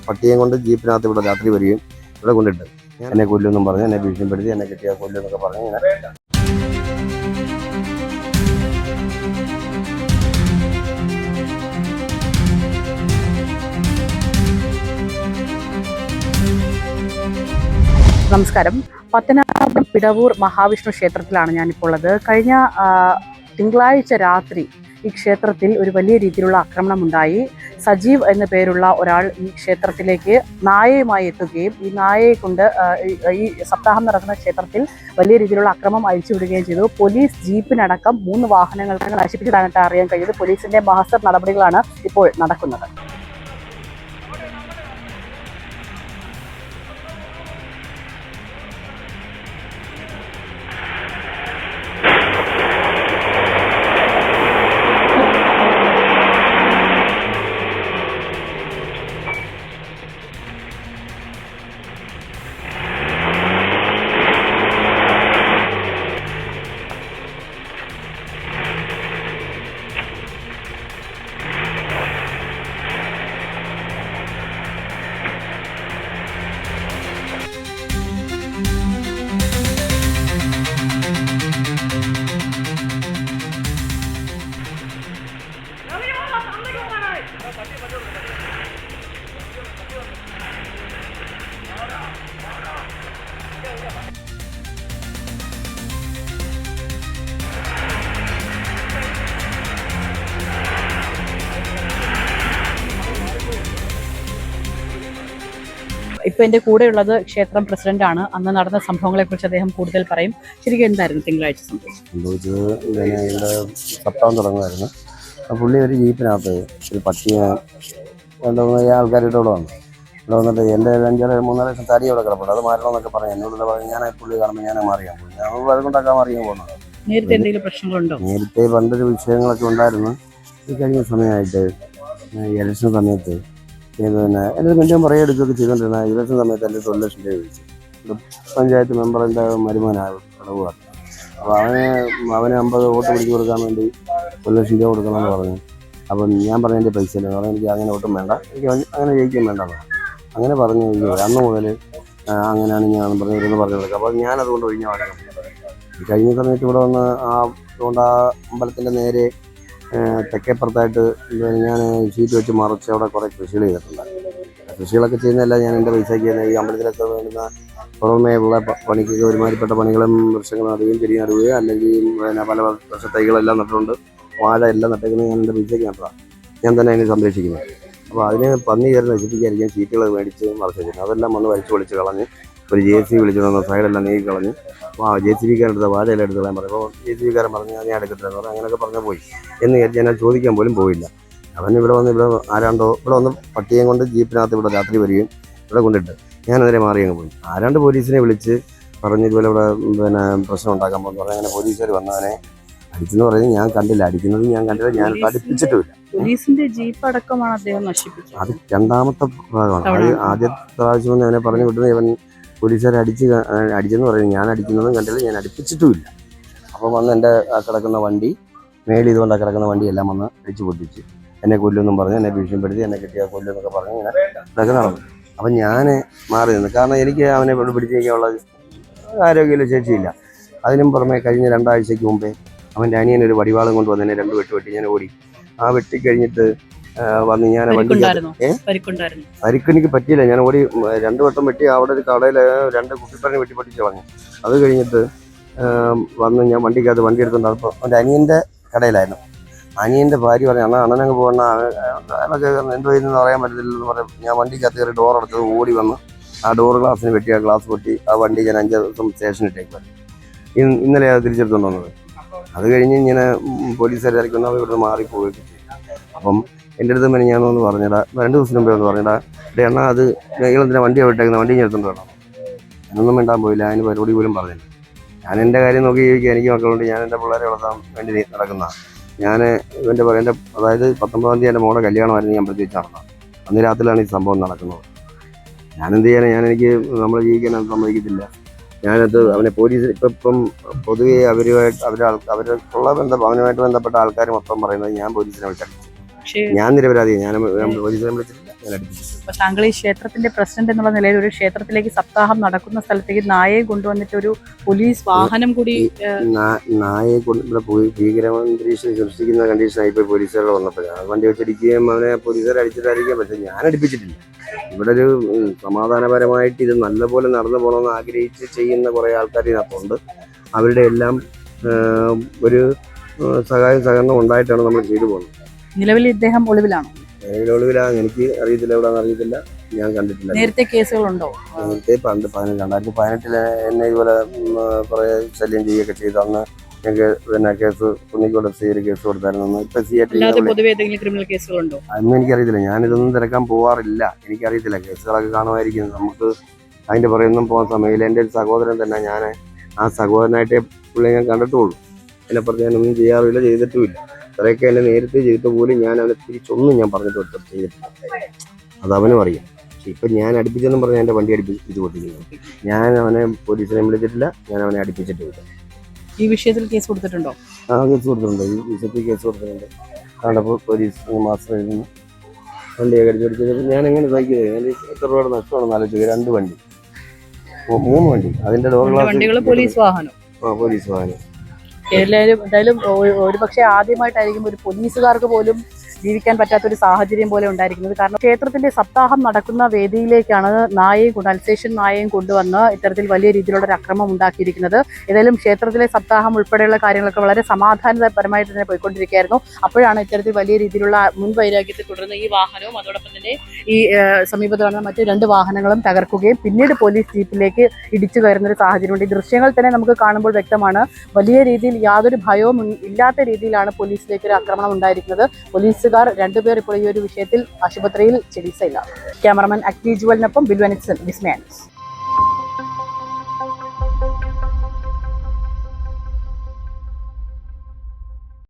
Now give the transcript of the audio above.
പട്ടിയെ കൊണ്ട് ജീപ്പിനകത്ത് ഇവിടെ രാത്രി വരികയും ഇവിടെ കൊണ്ടിട്ട് എന്നെ കൊല്ലുമെന്നും പറഞ്ഞ് എന്നെ ഭീഷണിപ്പെടുത്തി എന്നെ കിട്ടിയാൽ കൊല്ലുമെന്നൊക്കെ പറഞ്ഞ് ഇങ്ങനെ നമസ്കാരം. പത്തനാപുരം പിടവൂർ മഹാവിഷ്ണു ക്ഷേത്രത്തിലാണ് ഞാനിപ്പോൾ ഉള്ളത്. കഴിഞ്ഞ തിങ്കളാഴ്ച രാത്രി ഈ ക്ഷേത്രത്തിൽ ഒരു വലിയ രീതിയിലുള്ള ആക്രമണമുണ്ടായി. സജീവ് എന്ന പേരുള്ള ഒരാൾ ഈ ക്ഷേത്രത്തിലേക്ക് നായയുമായി എത്തുകയും ഈ നായയെ കൊണ്ട് ഈ സപ്താഹം നടക്കുന്ന ക്ഷേത്രത്തിൽ വലിയ രീതിയിലുള്ള അക്രമം അഴിച്ചുവിടുകയും ചെയ്തു. പോലീസ് ജീപ്പിനടക്കം 3 വാഹനങ്ങൾക്ക് നശിപ്പിച്ചതായിട്ട് അറിയാൻ കഴിയുന്നത്. പോലീസിന്റെ മഹസർ നടപടികളാണ് ഇപ്പോൾ നടക്കുന്നത്. ഇപ്പൊ എന്റെ കൂടെയുള്ളത് ക്ഷേത്രം പ്രസിഡന്റാണ്. അന്ന് നടന്ന സംഭവങ്ങളെ കുറിച്ച് അദ്ദേഹം കൂടുതൽ പറയും. ശരിക്കും എന്തായിരുന്നു തിങ്കളാഴ്ച സംഭവിച്ചത്? ഇവിടെ സപ്താഹം തുടങ്ങുമായിരുന്നു. പുള്ളി ഒരു ജീപ്പിനകത്ത് ഒരു പട്ടിയെ എന്താ ആൾക്കാരുടെ ഇവിടെ വന്നു. ഇവിടെ വന്നിട്ട് എൻ്റെ 5-3 ലക്ഷം തടി ഇവിടെ കിടപ്പുണ്ട്, അത് മാറണമെന്നൊക്കെ പറഞ്ഞു. എന്നോട് പറഞ്ഞു. ഞാൻ പുള്ളി കാണുമ്പോൾ ഞാൻ മാറിയാൻ പോയി. ഞാൻ വഴക്കുണ്ടാക്കാൻ മാറിയാൻ പോകുന്നത്. നേരത്തെ എന്തെങ്കിലും പ്രശ്നങ്ങളുണ്ടോ? നേരത്തെ പണ്ടൊരു വിഷയങ്ങളൊക്കെ ഉണ്ടായിരുന്നു. ഈ കഴിഞ്ഞ സമയമായിട്ട് ഇലക്ഷൻ സമയത്ത് പിന്നെ എൻ്റെ വലിയ പുറകെ എടുക്കുകയൊക്കെ ചെയ്തുകൊണ്ടിരുന്ന ഇലക്ഷൻ സമയത്ത് എൻ്റെ 1 ലക്ഷം രൂപ ചോദിച്ചു. പഞ്ചായത്ത് മെമ്പറിൻ്റെ മരുമോനാണ് ഇടവുക. അപ്പോൾ അവന് 50 വോട്ട് പിടിച്ചു കൊടുക്കാൻ വേണ്ടി 1 ലക്ഷം രൂപ കൊടുക്കണമെന്ന് പറഞ്ഞു. അപ്പം ഞാൻ പറഞ്ഞ എൻ്റെ പൈസ ഇല്ല പറഞ്ഞു. എനിക്ക് അങ്ങനെ ഒട്ടും വേണ്ട, എനിക്ക് അങ്ങനെ ജയിക്കാൻ വേണ്ടെന്ന് അങ്ങനെ പറഞ്ഞു. അന്ന് മുതൽ അങ്ങനെയാണ് ഞാൻ പറഞ്ഞിരുന്ന് പറഞ്ഞു കൊടുക്കുക. അപ്പോൾ ഞാനതുകൊണ്ട് ഒഴിഞ്ഞ വാടക കഴിഞ്ഞ സമയത്ത് ഇവിടെ വന്ന് അതുകൊണ്ട് ആ അമ്പലത്തിൻ്റെ നേരെ തെക്കേപ്പുറത്തായിട്ട് ഞാൻ ഷീറ്റ് വെച്ച് മറച്ച് അവിടെ കുറേ കൃഷികൾ ചെയ്തിട്ടുണ്ട്. കൃഷികളൊക്കെ ചെയ്യുന്നതല്ല ഞാൻ എൻ്റെ പൈസയ്ക്ക് ഈ അമ്പലത്തിലൊക്കെ വേണ്ടുന്ന പുറമേ ഉള്ള പണിക്കൊക്കെ ഒരുമാതിരിപ്പെട്ട പണികളും വൃക്ഷങ്ങൾ നടുകയും ചെടി നടുകയും അല്ലെങ്കിൽ പിന്നെ പല വൃക്ഷത്തൈകളെല്ലാം നട്ടിട്ടുണ്ട്. വാഴ എല്ലാം നട്ടേക്കുന്നത് ഞാൻ എൻ്റെ പൈസയ്ക്ക് നട്ടതാണ്. ഞാൻ തന്നെ അതിനെ സംരക്ഷിക്കുന്നത്. അപ്പോൾ അതിന് പന്നി കയറി നശിപ്പിക്കാതിരിക്കാൻ ഷീറ്റുകൾ മേടിച്ച് മറച്ച് വെച്ചിട്ടുണ്ട്. അതെല്ലാം വന്ന് വലിച്ചു പൊളിച്ച് കളഞ്ഞ് ഒരു JCB വിളിച്ചിട്ട് സൈഡെല്ലാം നീക്കി കളഞ്ഞ് JCBക്കാരെടുത്ത വാഴയെല്ലാം എടുത്ത് കളയാൻ പറയും. അപ്പോൾ JCBക്കാരൻ പറഞ്ഞ് ഞാൻ എടുക്കത്തില്ലെന്ന് പറഞ്ഞു. അങ്ങനെയൊക്കെ പറഞ്ഞാൽ പോയി എന്ന് വിചാരിച്ച് ഞാൻ ചോദിക്കാൻ പോലും പോയില്ല. അവൻ ഇവിടെ ആരാണ്ടോ ഇവിടെ വന്ന് പട്ടിയെ കൊണ്ട് ജീപ്പിനകത്ത് ഇവിടെ രാത്രി വരികയും ഇവിടെ കൊണ്ടിട്ട് ഞാനതിനെ മാറി അങ്ങ് പോയി. ആരാണ്ട് പോലീസിനെ വിളിച്ച് പറഞ്ഞ് ഇതുപോലെ ഇവിടെ പിന്നെ പ്രശ്നം ഉണ്ടാക്കാൻ പോകുന്നു പറഞ്ഞു. അങ്ങനെ പോലീസുകാർ വന്നവനെ അടിച്ചെന്ന് പറയുന്നത് ഞാൻ കണ്ടില്ല. അടിക്കുന്നത് ഞാൻ കണ്ടില്ല, ഞാൻ പഠിപ്പിച്ചിട്ടുമില്ല. പോലീസിന്റെ ജീപ്പ് അടക്കമാണ് അദ്ദേഹം നശിപ്പിച്ചത്. അത് 2ാമത്തെ ഭാഗമാണ്. അത് ആദ്യത്തെ പ്രാവശ്യം അവനെ പറഞ്ഞു വിട്ടുന്നത് ഇവൻ പോലീസുകാരെ അടിച്ചെന്ന് പറയുന്നത് ഞാൻ അടിക്കുന്നതും കണ്ടില്ല, ഞാൻ അടുപ്പിച്ചിട്ടുമില്ല. അപ്പോൾ വന്ന് എൻ്റെ കിടക്കുന്ന വണ്ടി മേളിൽ ഇതുകൊണ്ട് കിടക്കുന്ന വണ്ടിയെല്ലാം വന്ന് അടിച്ചു പൊട്ടിച്ച് എന്നെ കൊല്ലുമെന്നും പറഞ്ഞ് എന്നെ ഭീഷണിപ്പെടുത്തി എന്നെ കിട്ടിയാൽ കൊല്ലുമെന്നൊക്കെ പറഞ്ഞ് ഇങ്ങനെ ഇതൊക്കെ നടന്നു. അപ്പം ഞാൻ മാറി നിന്ന്. കാരണം എനിക്ക് അവനെ പിടിച്ചേക്കാനുള്ള ആരോഗ്യമില്ല, ശേഷിയില്ല. അതിനും പുറമെ കഴിഞ്ഞ 2 ആഴ്ചയ്ക്ക് മുമ്പേ അവൻ്റെ അനിയനൊരു വടിവാളും കൊണ്ടുവന്ന് എന്നെ 2 വെട്ടി ഞാൻ ഓടി. ആ വെട്ടിക്കഴിഞ്ഞിട്ട് വന്ന് ഞാൻ പരിക്കെനിക്ക് പറ്റിയില്ല. ഞാൻ ഓടി 2 വട്ടം വെട്ടി. അവിടെ ഒരു കടയിൽ 2 കുപ്പിപ്പറഞ്ഞ് വെട്ടിപ്പൊട്ടിച്ച് കളഞ്ഞു. അത് കഴിഞ്ഞിട്ട് വന്ന് ഞാൻ വണ്ടിക്കകത്ത് വണ്ടി എടുത്തുകൊണ്ടപ്പോൾ അവൻ്റെ അനിയൻ്റെ കടയിലായിരുന്നു. അനിയൻ്റെ ഭാര്യ പറഞ്ഞു അണ്ണനങ്ങ് പോകണ അതൊക്കെ എന്തോ ഇതെന്ന് പറയാൻ പറ്റത്തില്ലെന്ന് പറയും. ഞാൻ വണ്ടിക്കകത്ത് കയറി ഡോർ അടച്ചത് ഓടി വന്ന് ആ ഡോർ ഗ്ലാസ്സിന് വെട്ടി ആ ഗ്ലാസ് പൊട്ടി ആ വണ്ടി ഞാൻ 5 ദിവസം സ്റ്റേഷനിട്ടേക്ക് ഇന്നലെ അത് തിരിച്ചെടുത്തുകൊണ്ട് വന്നത്. അത് കഴിഞ്ഞ് ഇങ്ങനെ പോലീസുകാർ ഇറക്കുന്ന ഇവിടുന്ന് മാറിപ്പോയിട്ട് അപ്പം എൻ്റെ അടുത്ത് പിന്നെ ഞാനൊന്ന് പറഞ്ഞിടാ 2 ദിവസം മുമ്പേ ഒന്ന് പറഞ്ഞിടാ എണ്ണ അത് നിങ്ങളെന്തിനാ വണ്ടി വിട്ടേക്കുന്നത്, വണ്ടി എടുത്തുകൊണ്ട് വേണം. ഞാനൊന്നും മിണ്ടാൻ പോയില്ല, അതിന് പരിപാടി പോലും പറഞ്ഞില്ല. ഞാൻ എൻ്റെ കാര്യം നോക്കി ജീവിക്കുക. എനിക്ക് മക്കളുണ്ട്, ഞാൻ എൻ്റെ പിള്ളേരെ വളർത്താൻ വേണ്ടി നടക്കുന്നതാണ്. ഞാൻ എൻ്റെ അതായത് 19-ാം തീയതി എൻ്റെ മോളുടെ കല്യാണമായിരുന്നു. ഞാൻ പ്രത്യേകിച്ച് നടന്നത് അന്ന് രാത്രിയിലാണ് ഈ സംഭവം നടക്കുന്നത്. ഞാനെന്ത് ചെയ്യാനാണ്? എനിക്ക് നമ്മൾ ജീവിക്കാൻ സമ്മതിക്കത്തില്ല. ഞാനത് അവനെ പോലീസ് ഇപ്പം പൊതുവെ അവനുമായിട്ട് ബന്ധപ്പെട്ട ആൾക്കാർ മൊത്തം പറയുന്നത് ഞാൻ പോലീസിനെ വിളിച്ചടിച്ചു. ഞാൻ നിരപരാധിയാണ്. ഞാൻ പോലീസിനെ വിളിച്ചിട്ടില്ല. ഞാൻ അടുപ്പിച്ചിട്ടുണ്ട്. അപ്പൊ താങ്കൾ ഈ ക്ഷേത്രത്തിന്റെ പ്രസിഡന്റ് എന്നുള്ള നിലയിൽ ഒരു ക്ഷേത്രത്തിലേക്ക് സപ്താഹം നടക്കുന്ന സ്ഥലത്തേക്ക് നായയെ കൊണ്ടുവന്നിട്ട് ഒരു പോലീസ് വാഹനം കൂടി നായയെ കൊണ്ട് ഇവിടെ പോയി ഭീകരമന്തരീക്ഷം സൃഷ്ടിക്കുന്ന കണ്ടീഷനായി പോയി പോലീസുകാർ വന്നപ്പോഴാണ് വണ്ടി വെച്ചടിക്കുകയും അവനെ പോലീസുകാർ അടിച്ചിട്ടായിരിക്കും. പക്ഷെ ഞാൻ അടുപ്പിച്ചിട്ടില്ല. ഇവിടെ ഒരു സമാധാനപരമായിട്ട് ഇത് നല്ലപോലെ നടന്നു പോകണമെന്ന് ആഗ്രഹിച്ച് ചെയ്യുന്ന കുറേ ആൾക്കാർ ഇതിനകത്തുണ്ട്. അവരുടെ എല്ലാം ഒരു സഹായം സഹകരണം ഉണ്ടായിട്ടാണ് നമ്മൾ ചെയ്തു പോകുന്നത്. നിലവിൽ ഇദ്ദേഹം ഒളിവിലാണോ? ഒളിവിലാണ്. എനിക്ക് അറിയത്തില്ല, എവിടെയാണെന്ന് അറിയത്തില്ല, ഞാൻ കണ്ടിട്ടില്ല. നേരത്തെ കേസുകളുണ്ടോ? നേരത്തെ 2018 എന്നെ ഇതുപോലെ കുറേ ശല്യം ചെയ്യുകയൊക്കെ ചെയ്തു. അന്ന് ഞങ്ങൾക്ക് പിന്നെ കേസ് കുന്നിക്കോട് ഒരു കേസ് കൊടുത്തായിരുന്നു. ഇപ്പൊ ക്രിമിനൽ കേസുകളുണ്ടോ? അന്ന് എനിക്കറിയത്തില്ല. ഞാനിതൊന്നും തിരക്കാൻ പോവാറില്ല. എനിക്കറിയത്തില്ല. കേസുകളൊക്കെ കാണുമായിരിക്കും. നമുക്ക് അതിന്റെ പുറയൊന്നും പോകാൻ സമയമില്ല. എൻ്റെ ഒരു സഹോദരൻ തന്നെ, ഞാൻ ആ സഹോദരനായിട്ടേ പുള്ളിയെ ഞാൻ കണ്ടിട്ടുള്ളൂ. അതിനപ്പുറത്ത് ഞാനൊന്നും ചെയ്യാറില്ല, ചെയ്തിട്ടുമില്ല. ഇത്രയൊക്കെ എന്നെ നേരത്തെ ചെയ്തിട്ട് പോലും ഞാൻ അവനെ തിരിച്ചൊന്നും ഞാൻ പറഞ്ഞിട്ട് ചെയ്തിട്ടില്ല. അത് അവനും അറിയാം. പക്ഷെ ഇപ്പം ഞാൻ അടുപ്പിച്ചെന്നും പറഞ്ഞാൽ എൻ്റെ വണ്ടി അടുപ്പിച്ച് കൊടുത്തിരിക്കുന്നു. ഞാൻ അവനെ പോലീസിനെ വിളിച്ചിട്ടില്ല, ഞാൻ അവനെ അടുപ്പിച്ചിട്ടില്ല. ഈ വിഷയത്തിൽ കേസ് കൊടുത്തിട്ടുണ്ടോ? ആ, കേസ് കൊടുത്തിട്ടുണ്ട്. ഈ വിഷയത്തിൽ കേസ് കൊടുത്തിട്ടുണ്ട്. കണ്ടപ്പോൾ പോലീസ് മാസം എഴുതുന്നു വണ്ടിയൊക്കെ അടിച്ചടിച്ചത് ഞാൻ എങ്ങനെ സഹിക്കുന്നത്? ഞാൻ എത്ര രൂപയുടെ നഷ്ടമാണെന്ന് ആലോചിക്കുക. 2 വണ്ടി, 3 വണ്ടി, അതിൻ്റെ ഡോർ ഗ്ലാസ്, പോലീസ് വാഹനം. പോലീസ് വാഹനം. എന്തായാലും ഒരു പക്ഷേ ആദ്യമായിട്ടായിരിക്കും ഒരു പോലീസുകാർക്ക് പോലും ജീവിക്കാൻ പറ്റാത്തൊരു സാഹചര്യം പോലെ ഉണ്ടായിരിക്കുന്നത്. കാരണം ക്ഷേത്രത്തിന്റെ സപ്താഹം നടക്കുന്ന വേദിയിലേക്കാണ് അൽസേഷ്യൻ നായയും കൊണ്ടുവന്ന് ഇത്തരത്തിൽ വലിയ രീതിയിലുള്ള ഒരു അക്രമം ഉണ്ടാക്കിയിരിക്കുന്നത്. ഏതായാലും ക്ഷേത്രത്തിലെ സപ്താഹം ഉൾപ്പെടെയുള്ള കാര്യങ്ങളൊക്കെ വളരെ സമാധാനപരമായിട്ട് തന്നെ പോയിക്കൊണ്ടിരിക്കുകയായിരുന്നു. അപ്പോഴാണ് ഇത്തരത്തിൽ വലിയ രീതിയിലുള്ള മുൻവൈരാഗ്യത്തെ തുടർന്ന് ഈ വാഹനവും അതോടൊപ്പം തന്നെ ഈ സമീപത്ത് കാണുന്ന മറ്റ് 2 വാഹനങ്ങളും തകർക്കുകയും പിന്നീട് പോലീസ് ജീപ്പിലേക്ക് ഇടിച്ചു കയറുന്ന ഒരു സാഹചര്യമുണ്ട്. ഈ ദൃശ്യങ്ങൾ തന്നെ നമുക്ക് കാണുമ്പോൾ വ്യക്തമാണ്. വലിയ രീതിയിൽ യാതൊരു ഭയവും ഇല്ലാത്ത രീതിയിലാണ് പോലീസിലേക്ക് ഒരു ആക്രമണം ഉണ്ടായിരിക്കുന്നത്. പോലീസുകാർ 2 പേർ ഇപ്പോൾ ഈ ഒരു വിഷയത്തിൽ ആശുപത്രിയിൽ ചികിത്സയിലാണ്. ക്യാമറമാൻ അക്തി ജുവലിനൊപ്പം ബിൽവനിക്സൺ, വിസ്മയ ന്യൂസ്.